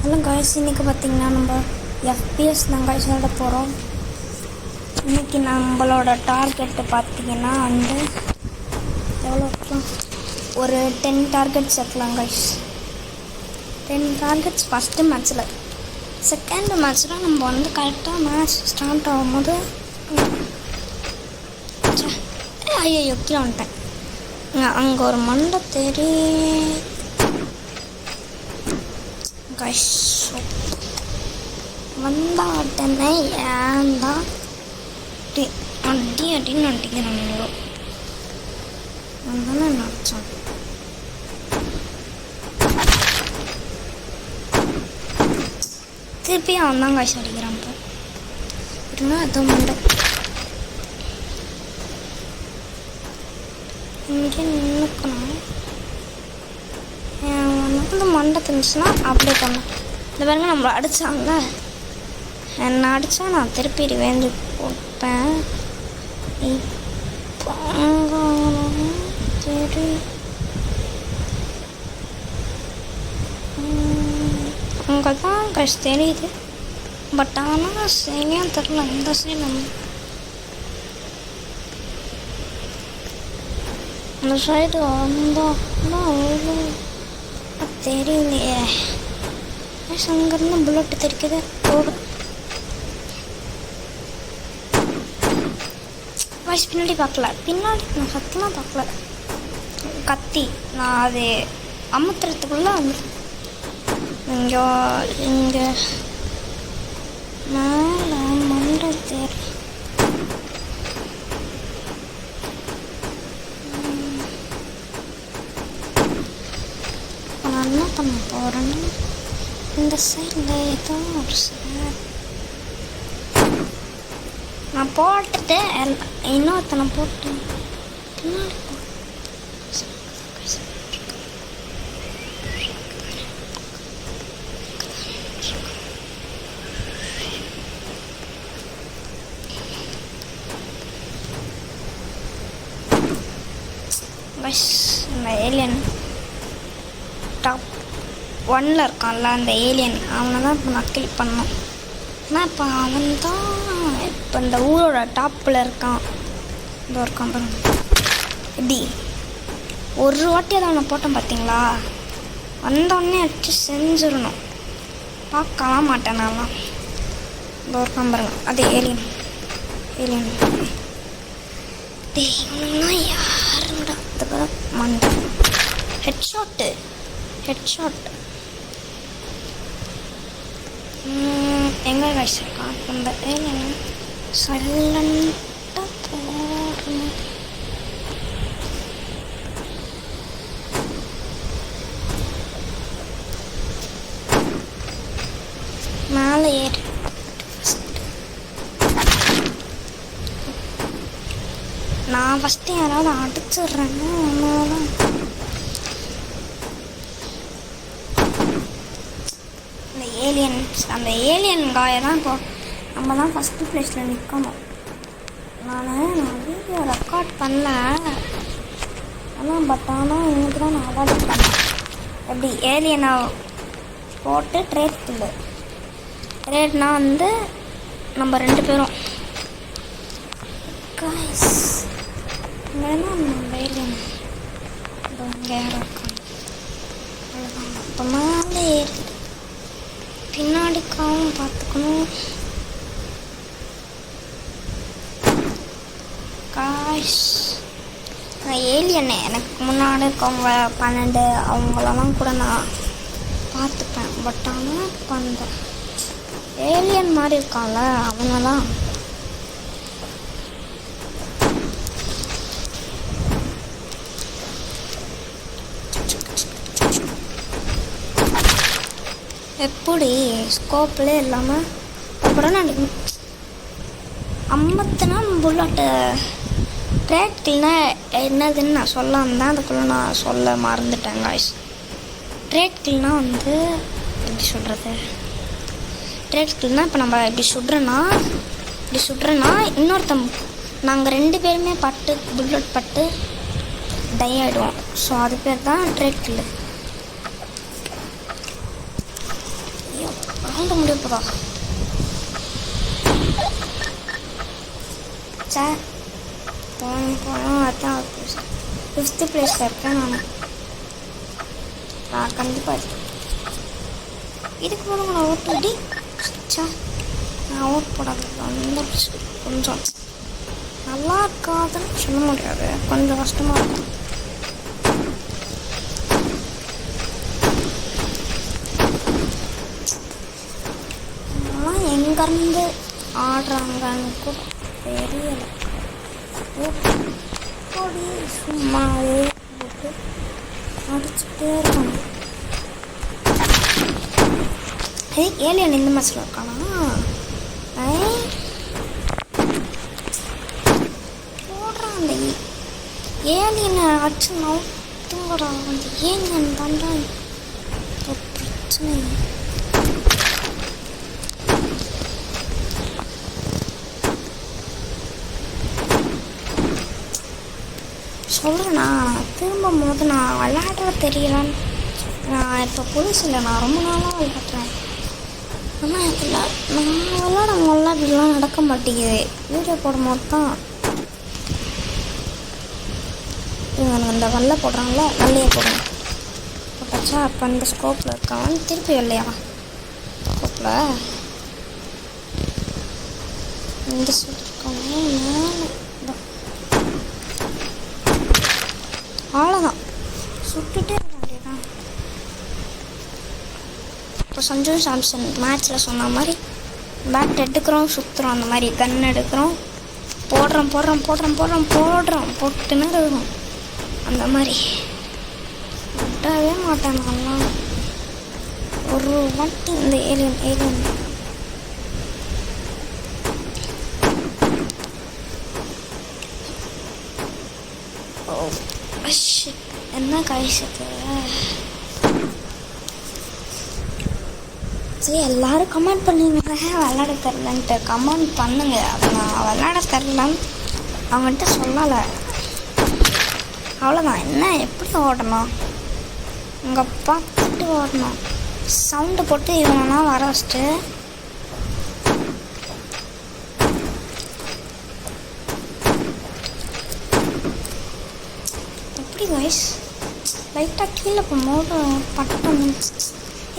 Hello guys, இன்றைக்கி பார்த்திங்கன்னா நம்ம FPS தான் காய்ஸ் விளையாட போகிறோம். இன்றைக்கி நம்மளோட டார்கெட்டு பார்த்திங்கன்னா எவ்வளோ ஒரு 10 டார்கெட்ஸ் வைக்கலாம் காய்ஸ். 10 டார்கெட்ஸ் ஃபஸ்ட்டு மேட்ச்சில். செகண்ட் மேட்ச்சில் நம்ம கரெக்டாக மேட்ச் ஸ்டார்ட் ஆகும்போது ஐயோ கீழே வந்துட்டேன். அங்கே ஒரு மண்டை தேடி காய்ஸ் வந்தா உடனே ஏன்டா அடின்னு அடிக்கிறானுங்களோ அதுதானே நினச்சோம். திருப்பி அவன் தான் காய்ச்சி அடிக்கிறான். இப்போ இருந்தால் அது மண்டை இங்கே நின்றுக்கணும். மண்டை தெரிஞ்சுன்னா அப்படியே பண்ணேன். இந்த பாருங்க நம்மளை அடித்தாங்க. என்னை அடித்தா நான் திருப்பி வேந்து போட்டேன். இப்போ சரி அங்கே தான் கஷ்டம் தெரியுது. பட் ஆனால் சரியாக தெரில இந்த சைடு அந்த சைடு வந்தோம்னா தெரியலையே. அங்கேருந்து புல்லட்டு தெரிக்குது போடும். வாய்ஸ் பின்னாடி பார்க்கல, பின்னாடி நான் சத்தமாக பார்க்கல. கத்தி நான் அது அமுத்துறதுக்குள்ளே இங்கே மேலே மண்டை தேர் நான் என்ன பண்ண போகிறேன்னா இந்த சைடில் ஏதோ ஒரு நான் போட்டுட்டு இன்னொருத்தனை போட்டு பின்னாடி இந்த ஏலியன் டாப் 1ல் இருக்கான்ல, அந்த ஏலியன் அவனை தான் இப்போ நான் கில் பண்ணோம். ஆனால் இப்போ அவன் தான் இப்போ இந்த ஊரோட டாப்பில் இருக்கான். இதோ இருக்கான் பாருங்க. எப்படி ஒரு வாட்டி அதை அவனை போட்டோம் பார்த்தீங்களா? வந்தோடனே அடிச்சு செஞ்சிடணும். பார்க்கலாம் மாட்டேன் நான்லாம். இதோ இருக்கான் பாருங்க, அது ஏலியன். இவனுன்னா யாருடா? அதுக்கு மண்டை ஹெட்ஷாட்டு எங்கே வச்சிருக்கான் இந்த ஏலியன்? சைலண்டாக போகணும். மேலே ஏறி நான் ஃபஸ்ட்டு யாராவது அடிச்சிடுறேன்னா ஒன்றாலும் அந்த ஏலியன் காயை தான் இப்போ நம்ம தான் ஃபஸ்ட்டு ப்ளேஸில் நிற்கணும். நான் வீடியோ ரெக்கார்ட் பண்ணல, ஆனால் இன்னைக்கு தான் நான் அவாய்ட் பண்ணேன். எப்படி ஏலியனை போட்டு ட்ரேட்னா நம்ம 2 பேரும் காய்ஸ் வேணா நம்ம ஏலியன் இங்கே யாரும் இருக்காங்க. அவ்வளோதான். அப்போ மேலே ஏறி பின்னாடிக்காவும் பார்த்துக்கணும் காய்ஸ். நான் ஏலியன் எனக்கு முன்னாடி இருக்கவங்க 12 அவங்களெல்லாம் கூட நான் பார்த்துப்பேன். பட் ஆனால் இப்போ அந்த ஏலியன் மாதிரி இருக்கான்ல அவனெல்லாம் எப்படி ஸ்கோப்லே இல்லாமல் அப்புறம் நான் அம்மத்துனா புல்லட்டு ட்ரேட்கில்னா என்னதுன்னு நான் சொல்லாமல் தான் அதுக்குள்ளே நான் சொல்ல மறந்துட்டேன் காய்ஸ். ட்ரேட்கில்னா எப்படி சொல்கிறது? ட்ரேட்கில்னா இப்போ நம்ம இப்படி சுடுறேன்னா நாங்கள் 2 பேருமே புல்லட் பட்டு டை ஆகிடுவோம். ஸோ அது பேர் தான் ட்ரேட்கில். சவுண்டு முடிய போதா சார் போனோம் அதான் 5th பிளேஸில் இருக்கேன் நான் கண்டிப்பாக இருக்கேன் இதுக்கு போதும் நான் ஓட்டு அடி சா நான் ஓட் போடாது ரொம்ப கொஞ்சம் நல்லா இருக்காதுன்னு சொல்ல முடியாது கொஞ்சம் கஷ்டமாக இருக்கும் எங்கேருந்து ஆடுறாங்கன்னு கூட தெரியல ஓடி சும்மாவே போட்டு அடிச்சுட்டே இருக்காங்க ஏலியன் இந்த மேட்ச்சில் இருக்கானா போடுறான் அந்த ஏலியனை அடிச்சு நவுத்துங்கடா அந்த ஏலியன் தாண்டா பிரச்சனை சொல்கிறேண்ணா திரும்பும் போது நான் விளையாடுற தெரியலான்னு நான் இப்போ புதுசு இல்லை நான் ரொம்ப நாளாக விளையாடுறேன் ஆனால் இதில் நான் விளையாடும் போதெல்லாம் இப்படிலாம் நடக்க மாட்டேங்குது வீடியோ போடும்போது தான் இவங்க இந்த வெள்ளை போடுறாங்களே வெள்ளையை போடுறேன் போட்டாச்சா அப்போ இந்த ஸ்கோப்பில் இருக்கான் திருப்பி வெள்ளையா ஸ்கோப்பில் இந்த சைடு இருக்காங்க மேலே அவ்வளோதான் சுட்டுட்டே இருக்க வேண்டியதான் இப்போ சஞ்சு சாம்சன் மேட்ச்சில் சொன்ன மாதிரி பேட் எடுக்கிறோம் சுற்றுறோம் அந்த மாதிரி கன் எடுக்கிறோம் போடுறோம் போட்டுன்னு இருக்கும் அந்த மாதிரி விட்டவே மாட்டேன் நல்லா ஒரு வாட்டி இந்த ஏலியன் என்ன காய்ச்சது சரி எல்லாரும் கமெண்ட் பண்ணுங்க விளையாட தெரிலன்ட்டு கமெண்ட் பண்ணுங்க அதை நான் விளையாட தெரிலன்னு அவங்கள்ட்ட சொல்லலை அவ்வளோதான் என்ன எப்படி ஓடணும் உங்கள் பார்த்துட்டு ஓடணும் சவுண்டு போட்டு இவனா வர வச்சுட்டு கைஸ் லைட்டாக கீழே போகும்போது பட்டம்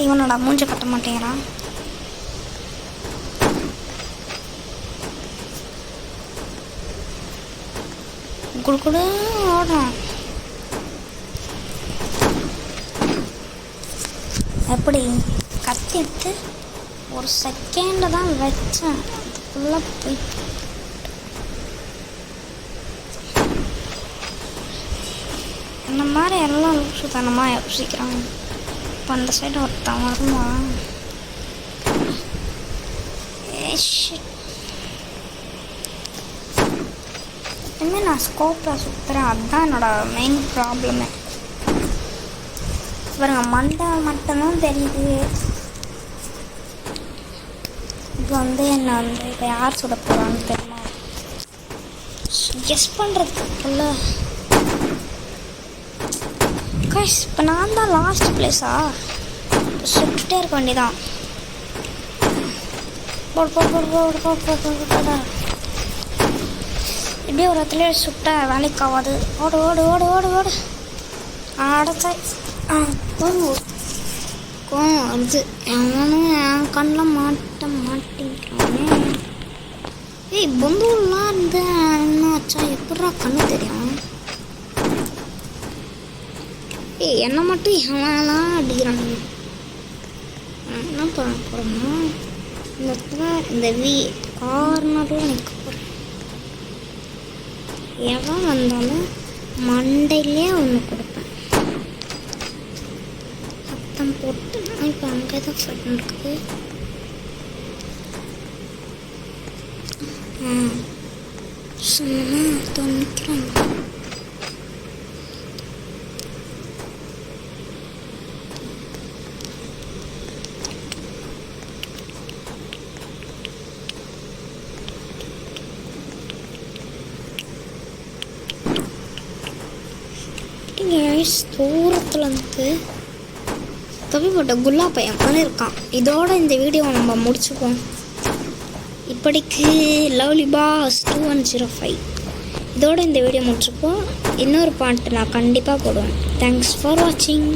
இவனோட மூஞ்ச கட்ட மாட்டேங்கிறான் குடு ஓடும் எப்படி கத்தி எடுத்து ஒரு செகண்டில் தான் வச்சேன் அதுக்குள்ளே போயிட்டு இந்த மாதிரி எல்லாம் லூசுத்தனமாக யோசிக்கிறாங்க இப்போ அந்த சைடு ஒருத்தன் வருவான் எப்பவுமே நான் ஸ்கோப்பில் சுற்றுறேன் அதுதான் என்னோடய மெயின் ப்ராப்ளமே பாருங்க மண்டை மட்டும்தான் தெரியுது இப்போ என்ன இப்போ யார் சுட போகிறான்னு தெரியுமா கெஸ் பண்ணுறதுக்குள்ள கைஸ் இப்போ நான் தான் லாஸ்ட் பிளேஸா சுட்டுட்டே இருக்க வேண்டியதான் இப்படியே ஒரு இடத்துல சுட்ட வேலைக்கு ஆகாது ஓடு ஓடு ஓடு ஓடு ஓடு அடைச்சாய் அது அவனும் என் கண்ணில் மாட்டேங்கிறானே ஏய் பொந்துலாம் இருந்து என்ன ஆச்சா எப்படா கண்ணு தெரியும் ஏய் என்னை மட்டும் எவனெல்லாம் அடிக்கிறாங்க என்ன பண்ண போகிறோம்னா இந்த இடத்துல இந்த கார்னரில் நிற்க போகிறேன் எவன் வந்தாலும் மண்டையிலே ஒன்று கொடுப்பேன் சத்தம் போட்டு நான் இப்போ அங்கே தான் ஃபைட் நடக்குது சொன்னா ஒருத்தன் நிற்கிறாங்க தூரத்தில் வந்து தொப்பி போட்ட குல்லா பையன் மாதிரி இருக்கான். இதோட இந்த வீடியோவை நம்ம முடிச்சுப்போம். இப்படிக்கு லவ்லி பாஸ் 2105 இதோட இந்த வீடியோ முடிச்சுப்போம். இன்னொரு பாயிண்ட் நான் கண்டிப்பாக போடுவேன். தேங்க்ஸ் ஃபார் வாட்சிங்.